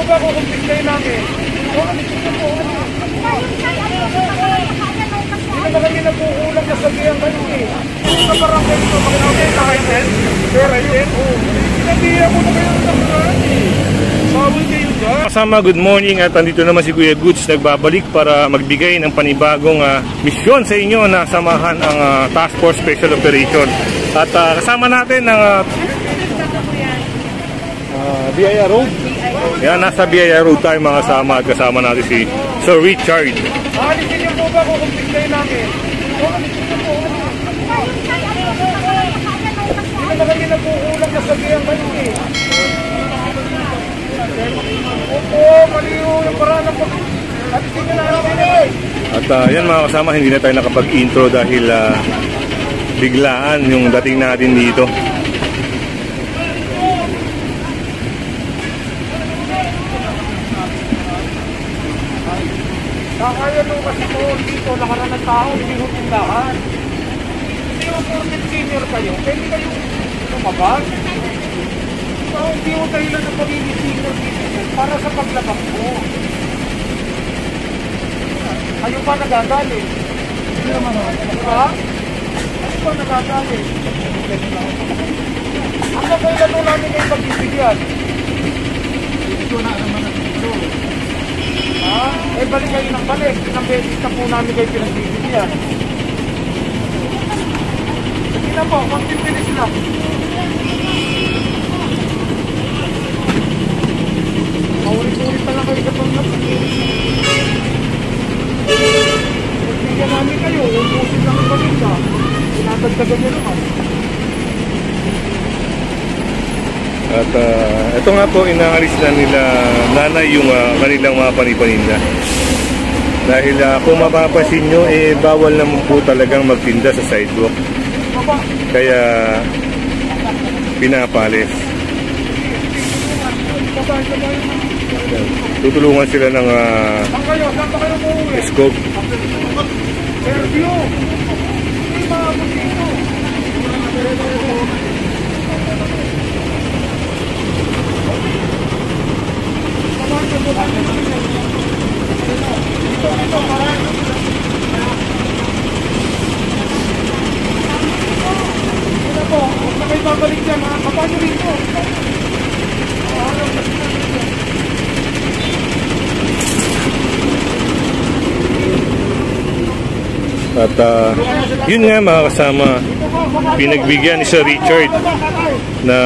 ba kukumpis kayo namin? Hindi naman kami nag-uulang na sabihan kayo eh. Sa barangay ito, makinapin na kayo din? Pero yun, sinabihan mo na kayo ng nakaraan eh. Bawal kayo dyan. Kasama, good morning at andito naman si Kuya Goods nagbabalik para magbigay ng panibagong misyon sa inyo na samahan ang Task Force Special Operation. At kasama natin ang BIR Road. Yan, nasa BIR Road tayo mga kasama at kasama natin si Sir Richard. Alisin niyo po ba kukumpis kayo namin? Hindi naman kami nag-uulang na sabihan kayo eh. Opo, mali yung paraan ng alisin niyo na namin eh. At yan mga kasama, hindi na tayo nakapag-intro dahil biglaan yung dating natin dito. Kaya nung kasi po dito, nakaraan ng tao, hindi mo tindahan. Hindi mo po senior kayo, pwede kayo lumabas. So, hindi mo dahilan ng pagiging senior citizen para sa paglabas mo. Kayo pa nagagalit? Hindi naman ako. Diba? Kayo pa nagagalit? Ang dahilan mo namin kayo pagbibigyan? Dito na naman ang dito. Ha? Eh balik kayo ng balik. Isang beses na po namin kayo pinagbibigyan. Sige na po, konting bilis lang. Maulit-ulit pa lang kayo sa panglapas. Pagbigyan namin kayo, ubusin lang ang balita. Sinadagdagan nyo naman. At ito nga po, inaalis na nila nanay yung kanilang mga panipaninda. Dahil kung mapapansin nyo, bawal naman po talagang magtinda sa sidewalk. Kaya pinapalis. Tutulungan sila ng escort. Babalik dyan ha, kapag rito. At yun nga mga kasama, pinagbigyan ni Sir Richard na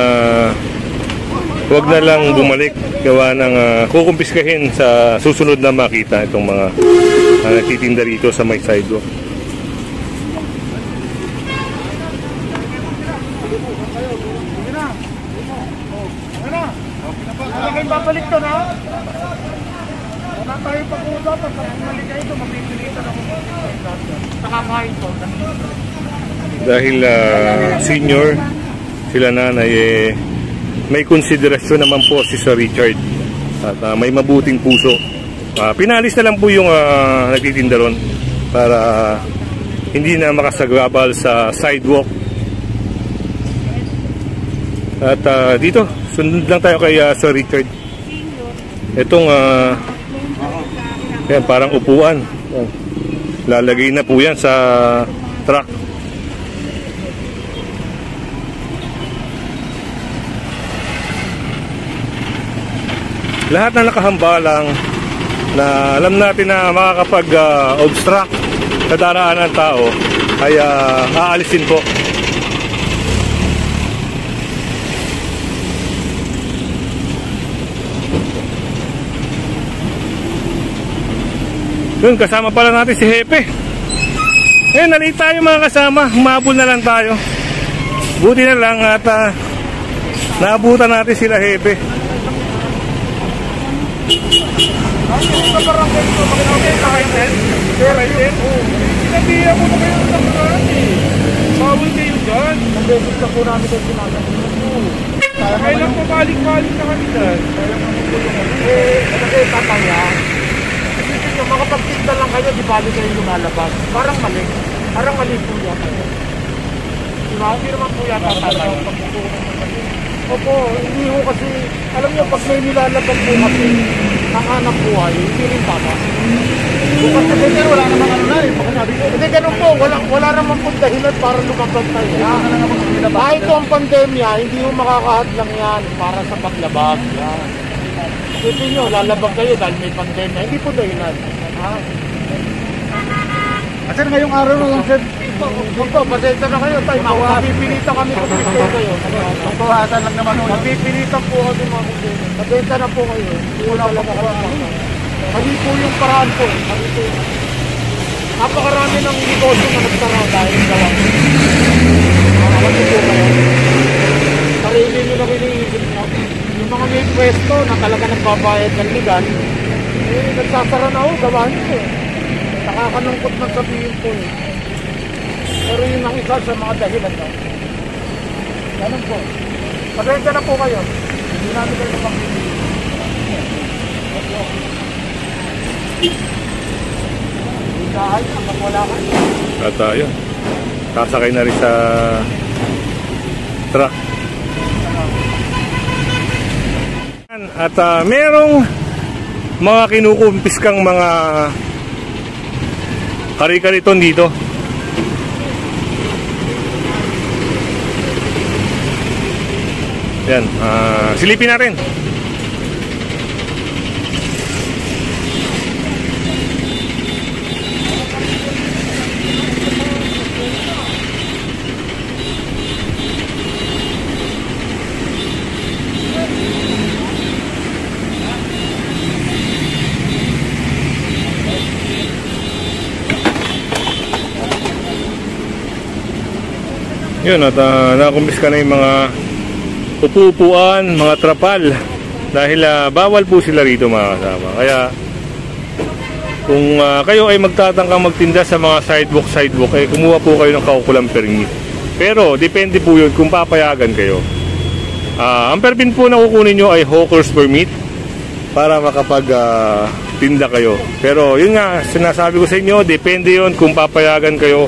huwag na lang bumalik, gawa ng kukumpiskahin sa susunod na makita itong mga nagtitinda rito sa may sidewalk. Babalik to na. Wala tayo pag-uusap. Pag bumalik kayo ito, mapipilitan ako. Nakakain to. Dahil senior, sila nanay, may konsiderasyon naman po si Sir Richard. At may mabuting puso. Pinalis na lang po yung nagtitinda ron para hindi na makasagabal sa sidewalk. At dito, sunod lang tayo kay Sir Richard. Itong yan, parang upuan. Lalagay na po yan sa truck. Lahat na nakahambalang na alam natin na makakapag-obstruct sa daraanan ng tao ay aalisin po. Yun, kasama pala natin si Hepe. Eh, nalit tayo mga kasama. Humabol na lang tayo. Buti na lang at naabutan natin sila Hepe. Sa barangay ito, makinapin na kayo din? Pero yun, sinabihan mo na kayo ng nakaraan eh. Bawal kayo dyan. Ang beses na po namin kayo sinasabot mo. Kailan po balik-balik na kami dyan? Ano kayo tataya? Kung makapagtinda lang kayo, di bali kayo lumalabas. Parang mali. Parang mali po yata. Diba? Hindi naman po yata tatay. Opo, hindi ho kasi, alam niyo, pag may nilalabag po kasi ang hanap buhay, hindi rin tama. Bukas kasi pero wala namang ano na rin, baka sabi ko. Hindi ganun po, wala naman po dahilan para lumabag tayo. Kahit ito ang pandemya, hindi ho makakahadlang yan para sa paglabag. Yan. Kasi nyo, lalabag kayo dahil may pandemya, hindi po dahilan. At sir, ngayong araw na lang sir, Ito, pasensya na kayo tayo. Mapipilitan kami kung gusto kayo. magbawasan lang naman ho. Mapipilitan po kami mga kumpanya. Pasensya na po kayo. Hindi ko talaga kami. Mali po yung paraan po. Mali po. Napakarami ng negosyo na nagsara dahil gawa. Mali po kayo. Sarili nyo na iniisip nyo. Yung mga may pwesto na talaga nagbabayad ng ligan, nagsasara na ho, gawa nyo eh. Nakakalungkot man sabihin po eh. Pero yun ang isa sa mga dahilan daw. Ganun po. Pasensya na po kayo. Hindi namin kayo napakilin. Hindi kahit hanggang wala kayo. At yun, sasakay na rin sa truck. At merong mga kinukumpiskang mga kari-kariton dito. Yan, silipin natin. Yun, at nakumpiska na yung mga upuan, mga trapal, dahil bawal po sila rito mga kasama. Kaya kung kayo ay magtatangkang magtinda sa mga sidewalk, eh kumuha po kayo ng kaukulang permit. Pero depende po yun kung papayagan kayo. Ang permit po na kukunin nyo ay hawker's permit para makapag tinda kayo. Pero yun nga, sinasabi ko sa inyo, depende yun kung papayagan kayo,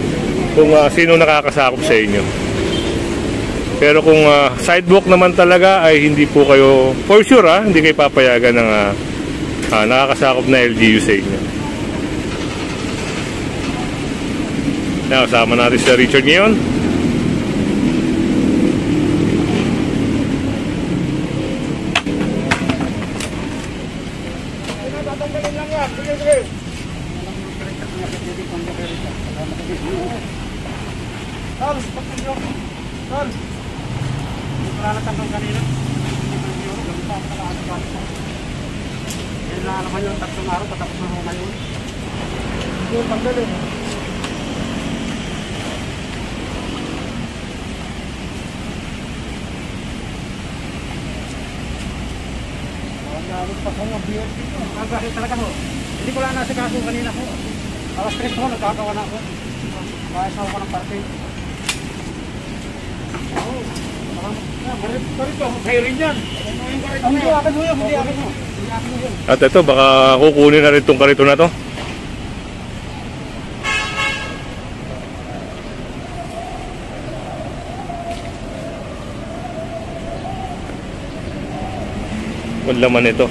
kung sino nakakasakop sa inyo. Pero kung sidewalk naman talaga ay hindi po kayo, for sure hindi kayo papayagan ng nakakasakop na LGU sa inyo. Kasama natin si Richard ngayon. Tatanggalin lang yan. Sige. Carl, pagkakyo. Carl. Wala na tanggang kanina. Yan na naman yung 3 araw, tatapos na ngayon. Hindi yung tanggalin. Nalit pa ko ng BS dito. Kasi talaga ho. Hindi ko lang nasa kaso kanina ho. Alas 3 ho, nagkakawa na ako. Kaya sa ako ng parking. At ito, baka kukunin na rin itong karito na to. Wala laman ito.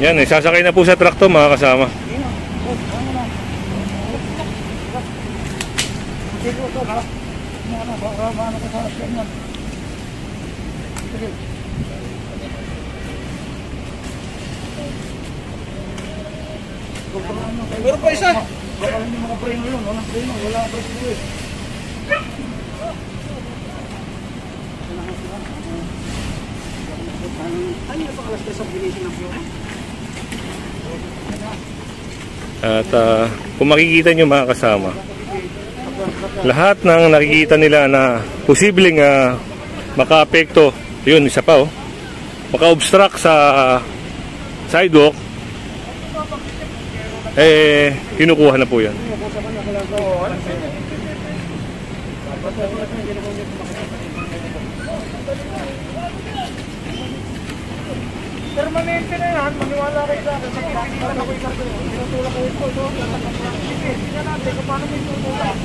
Yan, sasakay na po sa truck to mga kasama. Meron pa isa. Baka hindi mga preno yun, walang preno, wala preno eh. Ano yung pakalas sa bilising ng fiyo? At kung makikita nyo mga kasama, lahat ng nakikita nila na posibleng maka-apekto, yun, isa pa maka-obstruct sa sidewalk, eh kinukuha na po yan. Permanente na yan, maniwala kayo sa akin. Sa pinagkikilan ako yung sabi, tinutulak ko ito. Sige, tingnan natin kung paano may tutulak.